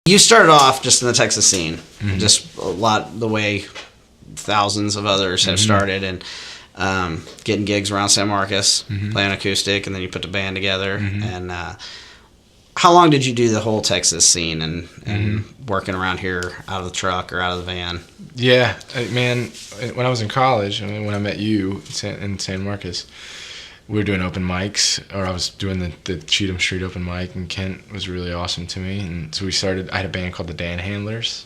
You started off just in the Texas scene, just a lot the way thousands of others have started, and getting gigs around San Marcos, playing acoustic, and then you put the band together. And how long did you do the whole Texas scene and working around here out of the truck or out of the van? Yeah, man, when I was in college, when I met you in San Marcos, we were doing open mics, or I was doing the Cheatham Street open mic, and Kent was really awesome to me. And so I had a band called the Dan Handlers,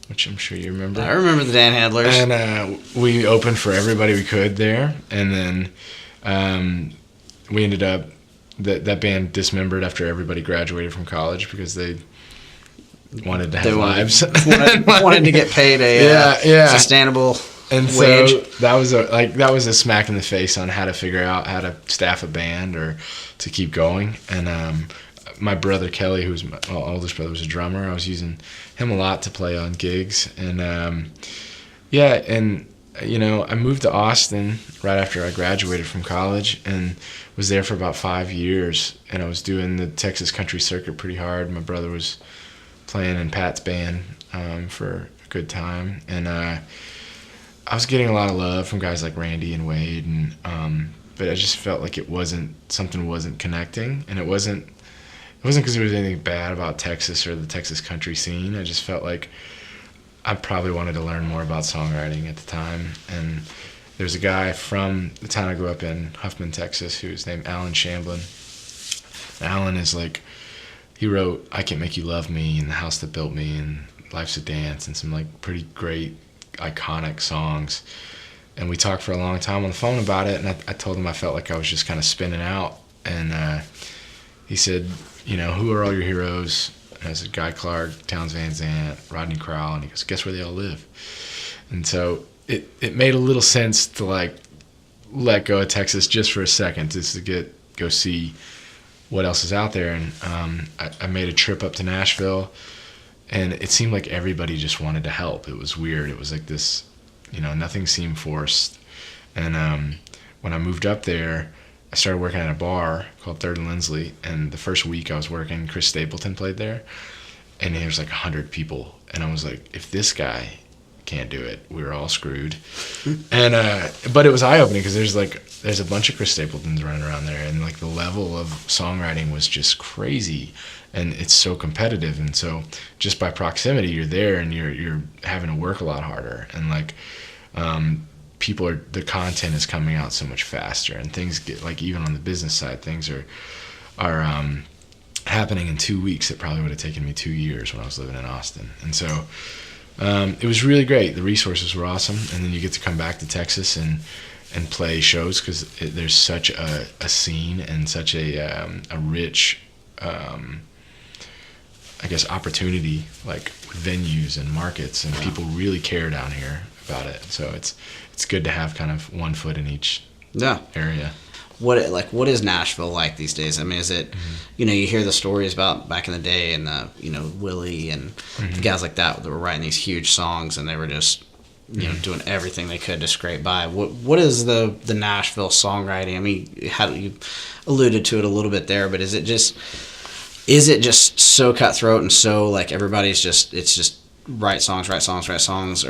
which I'm sure you remember. I remember the Dan Handlers. And we opened for everybody we could there. And then we ended up, that band dismembered after everybody graduated from college because they wanted to have lives. wanted to get paid a sustainable and wage. So that was a smack in the face on how to figure out how to staff a band or to keep going. And my brother Kelly, who's my oldest brother, was a drummer. I was using him a lot to play on gigs. And I moved to Austin right after I graduated from college and was there for about 5 years. And I was doing the Texas country circuit pretty hard. My brother was playing in Pat's band for a good time. And I was getting a lot of love from guys like Randy and Wade, and but I just felt like something wasn't connecting, and it wasn't because there was anything bad about Texas or the Texas country scene. I just felt like I probably wanted to learn more about songwriting at the time. And there's a guy from the town I grew up in, Huffman, Texas, who's named Alan Shamblin. Alan is he wrote "I Can't Make You Love Me" and "The House That Built Me" and "Life's a Dance" and some pretty great iconic songs. And we talked for a long time on the phone about it, and I told him I felt like I was just kind of spinning out. And he said, who are all your heroes? And I said, Guy Clark, Townes Van Zandt, Rodney Crowell. And he goes, guess where they all live? And so it made a little sense to let go of Texas just for a second, just to go see what else is out there. And I made a trip up to Nashville, and it seemed like everybody just wanted to help. It was weird. It was like this, nothing seemed forced. And when I moved up there, I started working at a bar called Third and Lindsley. And the first week I was working, Chris Stapleton played there. And there was 100 people. And I was like, if this guy can't do it, we were all screwed. And but it was eye-opening because there's a bunch of Chris Stapletons running around there. And the level of songwriting was just crazy. And it's so competitive, and so just by proximity, you're there, and you're having to work a lot harder, and the content is coming out so much faster, and things get even on the business side, things are happening in 2 weeks that probably would have taken me 2 years when I was living in Austin, and so it was really great. The resources were awesome, and then you get to come back to Texas and play shows because there's such a scene and such a rich opportunity with venues and markets, and people really care down here about it. So it's good to have kind of one foot in each area. What is Nashville like these days? I mean, is it you hear the stories about back in the day and Willie and guys like that were writing these huge songs, and they were just doing everything they could to scrape by. What is the Nashville songwriting? I mean, you alluded to it a little bit there, but is it just so cutthroat and so everybody's just write songs, or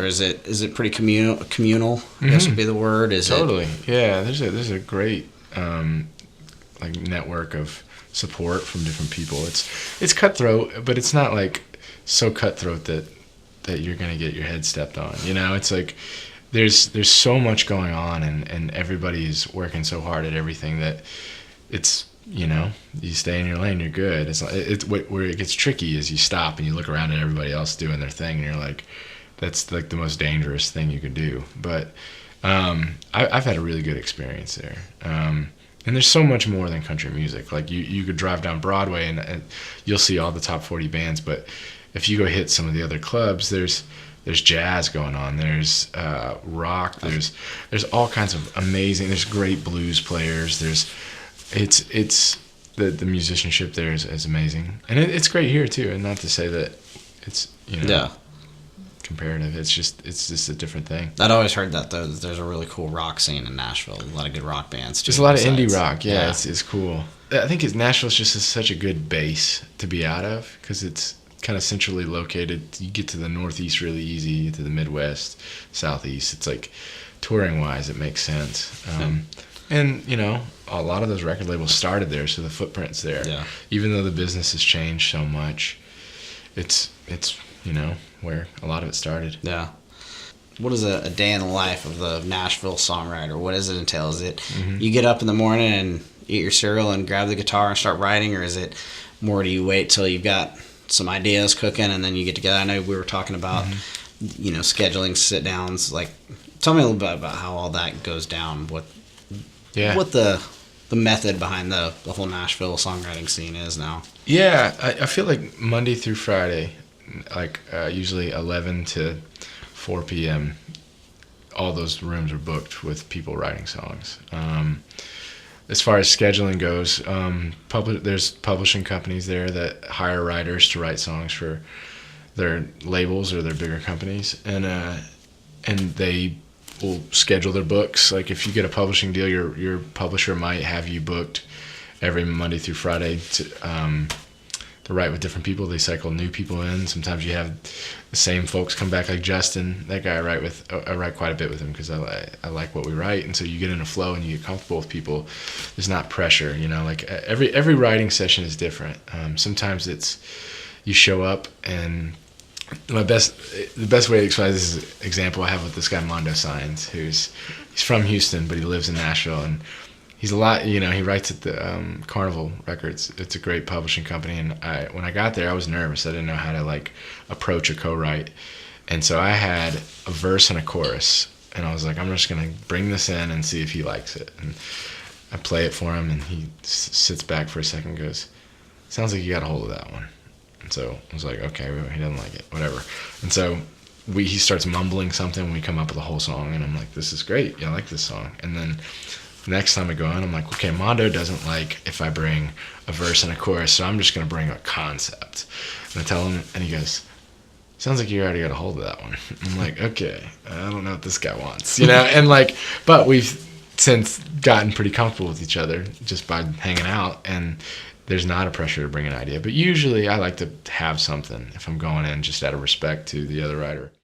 is it pretty communal? I guess would be the word. Totally. Yeah, there's a great network of support from different people. It's cutthroat, but it's not so cutthroat that you're gonna get your head stepped on. It's there's so much going on, and everybody's working so hard at everything that it's you stay in your lane, you're good. Where it gets tricky is you stop and you look around at everybody else doing their thing, and you're like, that's the most dangerous thing you could do. But I've had a really good experience there. And there's so much more than country music. You could drive down Broadway and you'll see all the top 40 bands, but if you go hit some of the other clubs, there's jazz going on, there's rock, there's all kinds of amazing, there's great blues players, it's the musicianship there is amazing, and it's great here too. And not to say that it's comparative. It's just a different thing. I'd always heard that though. That there's a really cool rock scene in Nashville. A lot of good rock bands. Just a lot of indie rock. Yeah. It's cool. I think Nashville's just such a good base to be out of because it's kind of centrally located. You get to the Northeast really easy, you get to the Midwest, Southeast. It's like touring-wise, it makes sense. And, you know, a lot of those record labels started there, so the footprint's there. Yeah. Even though the business has changed so much, it's you know, where a lot of it started. Yeah. What is a day in the life of the Nashville songwriter? What does it entail? Is it you get up in the morning and eat your cereal and grab the guitar and start writing, or is it more do you wait till you've got some ideas cooking and then you get together? I know we were talking about, you know, scheduling sit downs. Like, tell me a little bit about how all that goes down. What the method behind the whole Nashville songwriting scene is now. Yeah, I feel like Monday through Friday, like usually 11 to 4 p.m., all those rooms are booked with people writing songs. As far as scheduling goes, there's publishing companies there that hire writers to write songs for their labels or their bigger companies, and they will schedule their books. Like if you get a publishing deal, your publisher might have you booked every Monday through Friday to write with different people. They cycle new people in. Sometimes you have the same folks come back, like Justin, that guy I write quite a bit with him because I like what we write, and so you get in a flow and you get comfortable with people. There's not pressure, you know, like every writing session is different. Sometimes it's you show up, and the best way to explain this is example I have with this guy Mondo Signs, he's from Houston but he lives in Nashville, and he's a lot, you know, he writes at the Carnival Records. It's a great publishing company, and when I got there I was nervous. I didn't know how to like approach a co-write, and so I had a verse and a chorus, and I was like, I'm just gonna bring this in and see if he likes it. And I play it for him, and he sits back for a second and goes, sounds like you got a hold of that one. And so I was like, okay, he doesn't like it, whatever. And so he starts mumbling something when we come up with a whole song, and I'm like, this is great, yeah, I like this song. And then the next time I go in, I'm like, okay, Mondo doesn't like if I bring a verse and a chorus, so I'm just going to bring a concept. And I tell him, and he goes, sounds like you already got a hold of that one. I'm like, okay, I don't know what this guy wants, you know? And like, but we've since gotten pretty comfortable with each other just by hanging out, and there's not a pressure to bring an idea. But usually I like to have something if I'm going in just out of respect to the other writer.